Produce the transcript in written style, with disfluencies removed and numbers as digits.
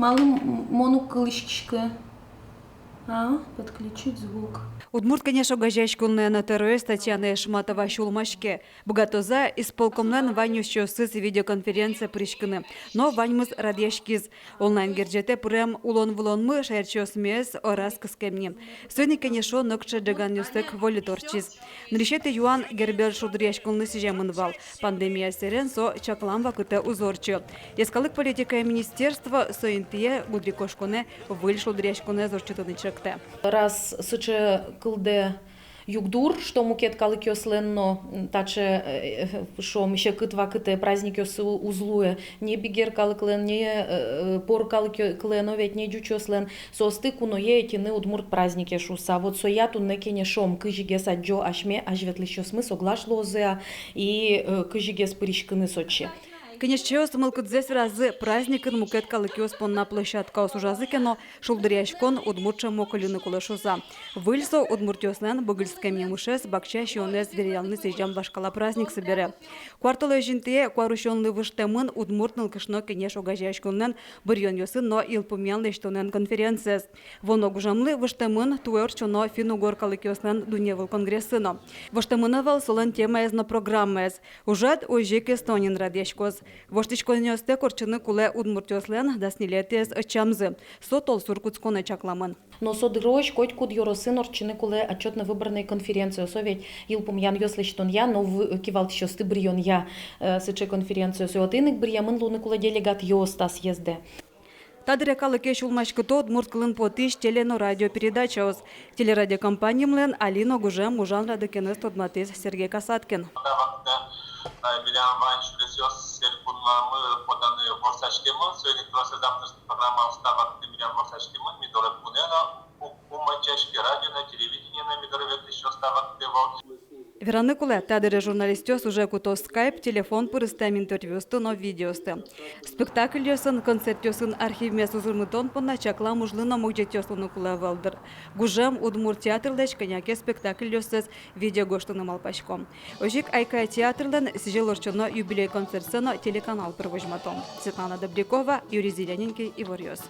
Малым монукалышкишка. Подключить звук. Удмурт, конечно, газячкунная на террорист Татьяна Шматова шулмашке. Богатоза исполкомнен ваню щосыз видеоконференция пришкины. Но ваньмыз радьяшкиз. Онлайн герджете прям улон-вулонмы шайрчос мес ораз кыскемни. Сегодня, конечно, нокче джаган юстек воли торчиз. Нришете юан гербер шудряшкунны сижемынвал. Пандемия серен со чаклам вакыты узорчу. Ескалык политика министерства соинтие гудрикошкуне выль шудряшкуне зорчутыны чекте. Раз сыче кылде югдур, что мукет калык ёсленно, таче шо мище кытва кыте праздник ёсы узлуе, не бигер калык лен, не пор калык лен, овет не дючу слен, состы куно етины удмурт праздники шуса. Вот соятун некене шом кыжиге саджо ашме ажветлище смысл глашлозеа и кыжиге спыришкыны сочи. Конечно, смылкут здесь разы праздникын мукет калыкиос понна площадка осужазыке, но шулдыряшкон удмуртша моколюны кулашуза. Выльсо удмуртёснен бугыльская мемушес бакча шионес вериялны сежам башкала праздник собере. Кварталы жинтие кварушонлы выштемын удмуртныл кышно кенеш огажашконнен бурьон ёсын, но илпумянлы штонен конференцияс. Воно гужамлы выштемын туэрчоно финугор калыкиоснен дуневыл конгрессыно. Выштемынывал солон тема эзно программез. Ужат ожик эстонин радешкоз. Воштичконёсте корчыны куле удмуртёслен даснилетес чамзы. Сотол суркутсконе чакламын. Но содрош коть куд юросын орчыны куле отчетно-выборной конференции. Совет илпум ян ёслештон я, но кивалт щосты брион я сыче конференцию. Сётыник бриямын луны куле делегат ёста съезде. Тадыря калыке шулмашкыто удмурт кылын потиш телено радиопередачаос. Телерадиокомпания млен Алина Гужем Мужан радикенес тодматис Сергей Касаткин. Милиан Вань Шулесёс Селькунмамы поданы Ворсачкемы, сегодня просто завтрашняя программа вставок Милиан Ворсачкемы, Мидоры Пунена, Умачашки радио на телевидении на Мидоровет еще ставок Девол. Вераны куле тадыря журналистёс уже куто скайп, телефон пырыстам интервьюсты, но видеосты. Спектакль ёсын, концерт ёсын архив место зурмытон понна чакла мужлына мугжетёслыны куле велдыр. Гужем удмурт театрлэч коняке спектакль ёсыз видео гоштыны малпачком. Ожик айкая театрлен сижелорчоно юбилей концерт сцена телеканал провожматом. Светлана Добрякова, Юрий Зелененький и Ворьёс.